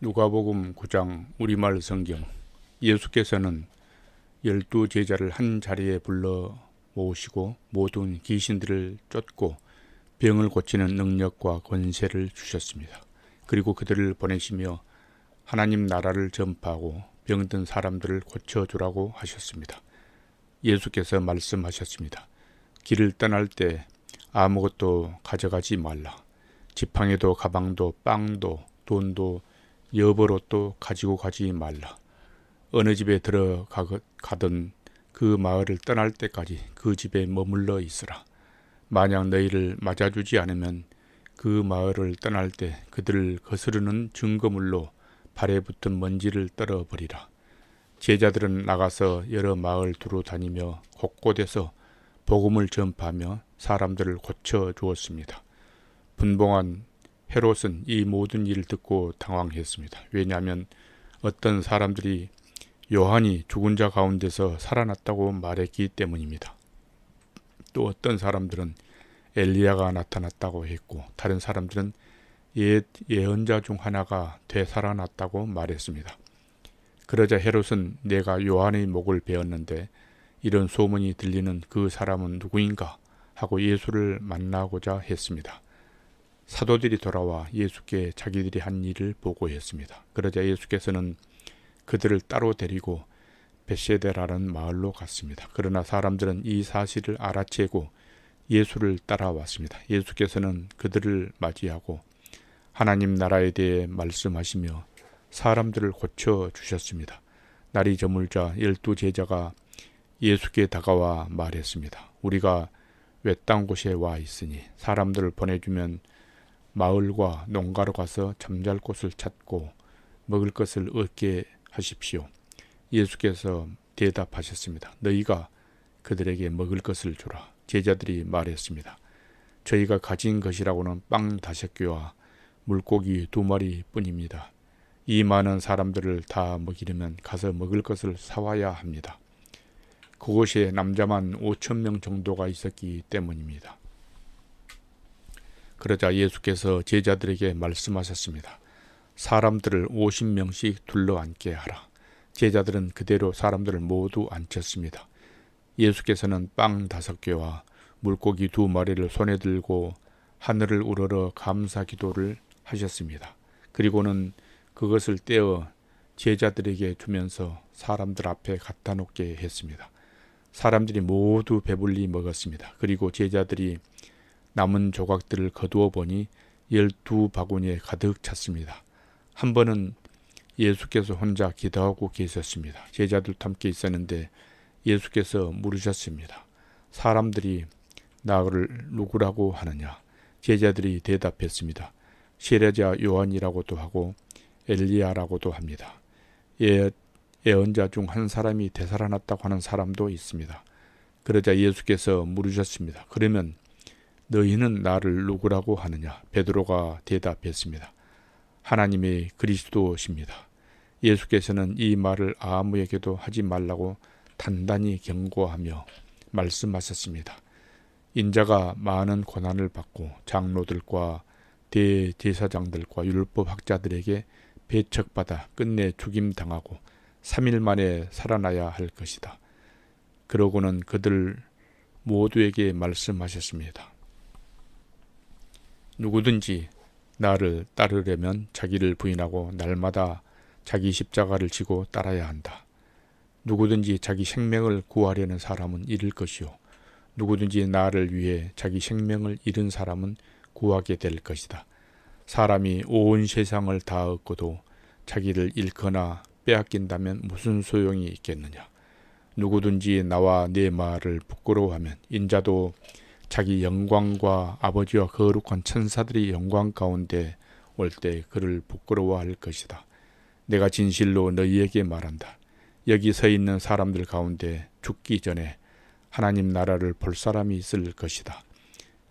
누가복음 9장 우리말 성경. 예수께서는 12제자를 한 자리에 불러 모으시고 모든 귀신들을 쫓고 병을 고치는 능력과 권세를 주셨습니다. 그리고 그들을 보내시며 하나님 나라를 전파하고 병든 사람들을 고쳐주라고 하셨습니다. 예수께서 말씀하셨습니다. 길을 떠날 때 아무것도 가져가지 말라. 지팡이도 가방도 빵도 돈도 여벌옷도 가지고 가지 말라. 어느 집에 들어가든 그 마을을 떠날 때까지 그 집에 머물러 있으라. 만약 너희를 맞아주지 않으면 그 마을을 떠날 때 그들을 거스르는 증거물로 발에 붙은 먼지를 떨어버리라. 제자들은 나가서 여러 마을 두루 다니며 곳곳에서 복음을 전파하며 사람들을 고쳐 주었습니다. 분봉한 헤롯은 이 모든 일을 듣고 당황했습니다. 왜냐하면 어떤 사람들이 요한이 죽은 자 가운데서 살아났다고 말했기 때문입니다. 또 어떤 사람들은 엘리야가 나타났다고 했고 다른 사람들은 옛 예언자 중 하나가 되살아났다고 말했습니다. 그러자 헤롯은 내가 요한의 목을 베었는데 이런 소문이 들리는 그 사람은 누구인가 하고 예수를 만나고자 했습니다. 사도들이 돌아와 예수께 자기들이 한 일을 보고했습니다. 그러자 예수께서는 그들을 따로 데리고 벳세다라는 마을로 갔습니다. 그러나 사람들은 이 사실을 알아채고 예수를 따라왔습니다. 예수께서는 그들을 맞이하고 하나님 나라에 대해 말씀하시며 사람들을 고쳐 주셨습니다. 날이 저물자 12제자가 예수께 다가와 말했습니다. 우리가 외딴 곳에 와 있으니 사람들을 보내주면 마을과 농가로 가서 잠잘 곳을 찾고 먹을 것을 얻게 하십시오. 예수께서 대답하셨습니다. 너희가 그들에게 먹을 것을 주라. 제자들이 말했습니다. 저희가 가진 것이라고는 빵 5개와 물고기 2마리 뿐입니다. 이 많은 사람들을 다 먹이려면 가서 먹을 것을 사와야 합니다. 그곳에 남자만 5,000명 정도가 있었기 때문입니다. 그러자 예수께서 제자들에게 말씀하셨습니다. 사람들을 50명씩 둘러앉게 하라. 제자들은 그대로 사람들을 모두 앉혔습니다. 예수께서는 빵 5개와 물고기 2마리를 손에 들고 하늘을 우러러 감사 기도를 하셨습니다. 그리고는 그것을 떼어 제자들에게 주면서 사람들 앞에 갖다 놓게 했습니다. 사람들이 모두 배불리 먹었습니다. 그리고 제자들이 남은 조각들을 거두어 보니 12바구니에 가득 찼습니다. 한 번은 예수께서 혼자 기도하고 계셨습니다. 제자들도 함께 있었는데 예수께서 물으셨습니다. 사람들이 나를 누구라고 하느냐? 제자들이 대답했습니다. 세례자 요한이라고도 하고 엘리야라고도 합니다. 예언자 중 한 사람이 되살아났다고 하는 사람도 있습니다. 그러자 예수께서 물으셨습니다. 그러면 너희는 나를 누구라고 하느냐? 베드로가 대답했습니다. 하나님의 그리스도십니다. 예수께서는 이 말을 아무에게도 하지 말라고 단단히 경고하며 말씀하셨습니다. 인자가 많은 고난을 받고 장로들과 대제사장들과 율법학자들에게 배척받아 끝내 죽임당하고 3일 만에 살아나야 할 것이다. 그러고는 그들 모두에게 말씀하셨습니다. 누구든지 나를 따르려면 자기를 부인하고 날마다 자기 십자가를 지고 따라야 한다. 누구든지 자기 생명을 구하려는 사람은 잃을 것이요 누구든지 나를 위해 자기 생명을 잃은 사람은 구하게 될 것이다. 사람이 온 세상을 다 얻고도 자기를 잃거나 빼앗긴다면 무슨 소용이 있겠느냐. 누구든지 나와 내 말을 부끄러워하면 인자도 자기 영광과 아버지와 거룩한 천사들이 영광 가운데 올 때 그를 부끄러워할 것이다. 내가 진실로 너희에게 말한다. 여기 서 있는 사람들 가운데 죽기 전에 하나님 나라를 볼 사람이 있을 것이다.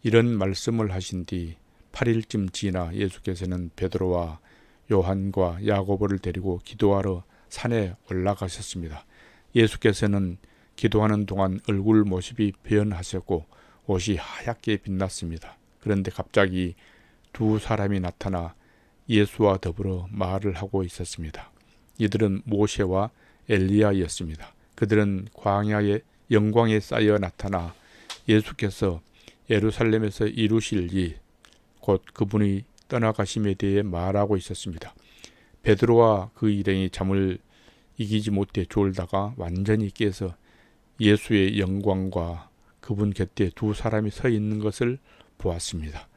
이런 말씀을 하신 뒤 8일쯤 지나 예수께서는 베드로와 요한과 야고보를 데리고 기도하러 산에 올라가셨습니다. 예수께서는 기도하는 동안 얼굴 모습이 변하셨고 옷이 하얗게 빛났습니다. 그런데 갑자기 두 사람이 나타나 예수와 더불어 말을 하고 있었습니다. 이들은 모세와 엘리야였습니다. 그들은 광야의 영광에 쌓여 나타나 예수께서 예루살렘에서 이루실 일, 곧 그분이 떠나가심에 대해 말하고 있었습니다. 베드로와 그 일행이 잠을 이기지 못해 졸다가 완전히 깨서 예수의 영광과 그분 곁에 두 사람이 서 있는 것을 보았습니다.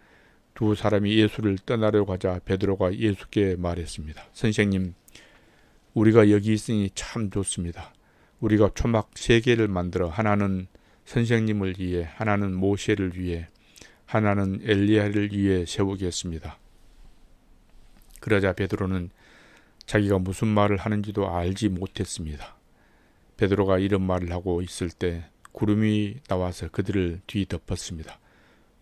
두 사람이 예수를 떠나려고 하자 베드로가 예수께 말했습니다. 선생님, 우리가 여기 있으니 참 좋습니다. 우리가 초막 3개를 만들어 하나는 선생님을 위해, 하나는 모세를 위해, 하나는 엘리야를 위해 세우겠습니다. 그러자 베드로는 자기가 무슨 말을 하는지도 알지 못했습니다. 베드로가 이런 말을 하고 있을 때 구름이 나와서 그들을 뒤덮었습니다.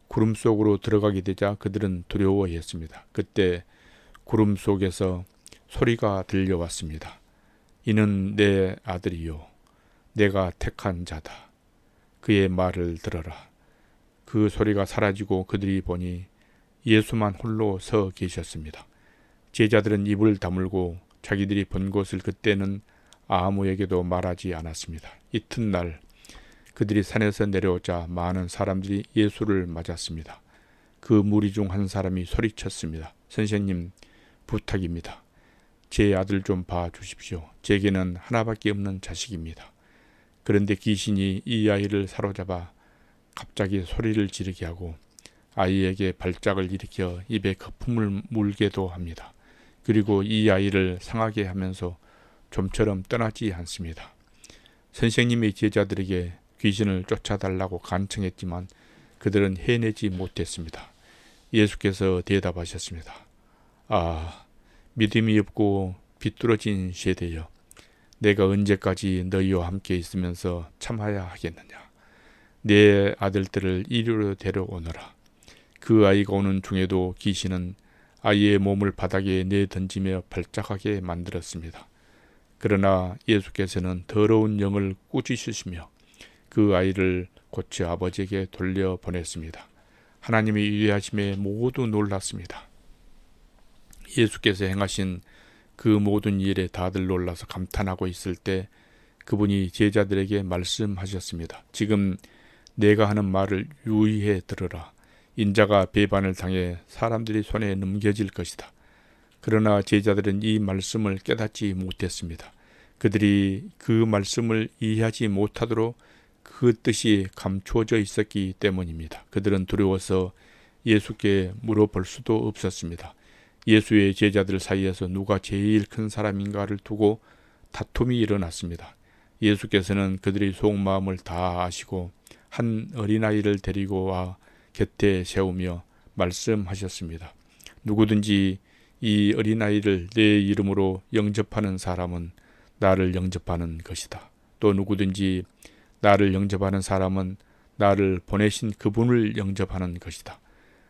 구름 속으로 들어가게 되자 그들은 두려워했습니다. 그때 구름 속에서 소리가 들려왔습니다. 이는 내 아들이요, 내가 택한 자다. 그의 말을 들어라. 그 소리가 사라지고 그들이 보니 예수만 홀로 서 계셨습니다. 제자들은 입을 다물고 자기들이 본 것을 그때는 아무에게도 말하지 않았습니다. 이튿날 그들이 산에서 내려오자 많은 사람들이 예수를 맞았습니다. 그 무리 중 한 사람이 소리쳤습니다. 선생님, 부탁입니다. 제 아들 좀 봐주십시오. 제게는 하나밖에 없는 자식입니다. 그런데 귀신이 이 아이를 사로잡아 갑자기 소리를 지르게 하고 아이에게 발작을 일으켜 입에 거품을 물게도 합니다. 그리고 이 아이를 상하게 하면서 좀처럼 떠나지 않습니다. 선생님의 제자들에게 귀신을 쫓아달라고 간청했지만 그들은 해내지 못했습니다. 예수께서 대답하셨습니다. 아, 믿음이 없고 비뚤어진 세대여, 내가 언제까지 너희와 함께 있으면서 참아야 하겠느냐. 내 아들들을 이리로 데려오너라. 그 아이가 오는 중에도 귀신은 아이의 몸을 바닥에 내던지며 발작하게 만들었습니다. 그러나 예수께서는 더러운 영을 꾸짖으시며 그 아이를 고쳐 아버지에게 돌려보냈습니다. 하나님의 위대하심에 모두 놀랐습니다. 예수께서 행하신 그 모든 일에 다들 놀라서 감탄하고 있을 때 그분이 제자들에게 말씀하셨습니다. 지금 내가 하는 말을 유의해 들으라. 인자가 배반을 당해 사람들이 손에 넘겨질 것이다. 그러나 제자들은 이 말씀을 깨닫지 못했습니다. 그들이 그 말씀을 이해하지 못하도록 그 뜻이 감추어져 있었기 때문입니다. 그들은 두려워서 예수께 물어볼 수도 없었습니다. 예수의 제자들 사이에서 누가 제일 큰 사람인가를 두고 다툼이 일어났습니다. 예수께서는 그들의 속마음을 다 아시고 한 어린아이를 데리고 와 곁에 세우며 말씀하셨습니다. 누구든지 이 어린아이를 내 이름으로 영접하는 사람은 나를 영접하는 것이다. 또 누구든지 나를 영접하는 사람은 나를 보내신 그분을 영접하는 것이다.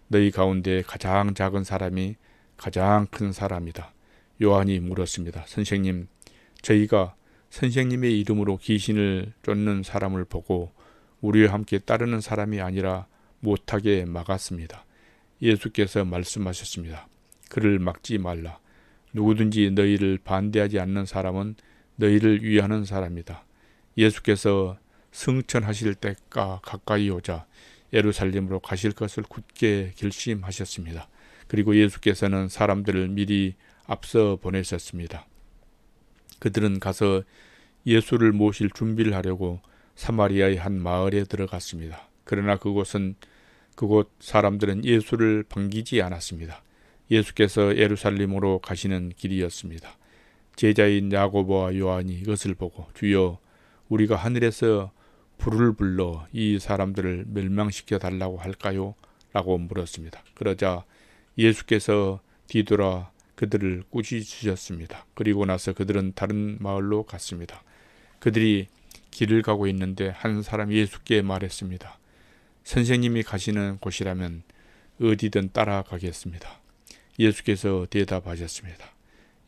너희 가운데 가장 작은 사람이 가장 큰 사람이다. 요한이 물었습니다. 선생님, 저희가 선생님의 이름으로 귀신을 쫓는 사람을 보고 우리와 함께 따르는 사람이 아니라 못하게 막았습니다. 예수께서 말씀하셨습니다. 그를 막지 말라. 누구든지 너희를 반대하지 않는 사람은 너희를 위하는 사람이다. 예수께서 승천하실 때가 가까이 오자 예루살렘으로 가실 것을 굳게 결심하셨습니다. 그리고 예수께서는 사람들을 미리 앞서 보내셨습니다. 그들은 가서 예수를 모실 준비를 하려고 사마리아의 한 마을에 들어갔습니다. 그러나 그곳 사람들은 예수를 반기지 않았습니다. 예수께서 예루살렘으로 가시는 길이었습니다. 제자인 야고보와 요한이 이것을 보고 주여, 우리가 하늘에서 불을 불러 이 사람들을 멸망시켜 달라고 할까요? 라고 물었습니다. 그러자 예수께서 뒤돌아 그들을 꾸짖으셨습니다. 그리고 나서 그들은 다른 마을로 갔습니다. 그들이 길을 가고 있는데 한 사람이 예수께 말했습니다. 선생님이 가시는 곳이라면 어디든 따라가겠습니다. 예수께서 대답하셨습니다.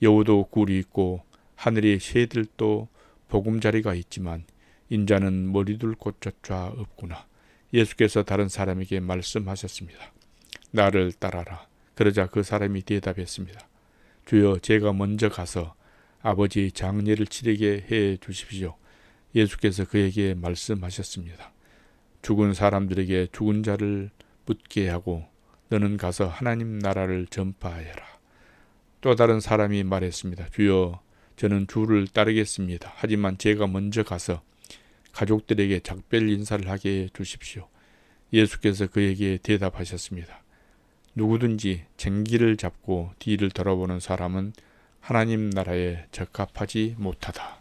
여우도 굴이 있고 하늘의 새들도 보금자리가 있지만 인자는 머리둘 곳조차 없구나. 예수께서 다른 사람에게 말씀하셨습니다. 나를 따라라. 그러자 그 사람이 대답했습니다. 주여, 제가 먼저 가서 아버지의 장례를 치르게 해 주십시오. 예수께서 그에게 말씀하셨습니다. 죽은 사람들에게 죽은 자를 묻게 하고 너는 가서 하나님 나라를 전파하여라. 또 다른 사람이 말했습니다. 주여, 저는 주를 따르겠습니다. 하지만 제가 먼저 가서 가족들에게 작별 인사를 하게 해 주십시오. 예수께서 그에게 대답하셨습니다. 누구든지 쟁기를 잡고 뒤를 돌아보는 사람은 하나님 나라에 적합하지 못하다.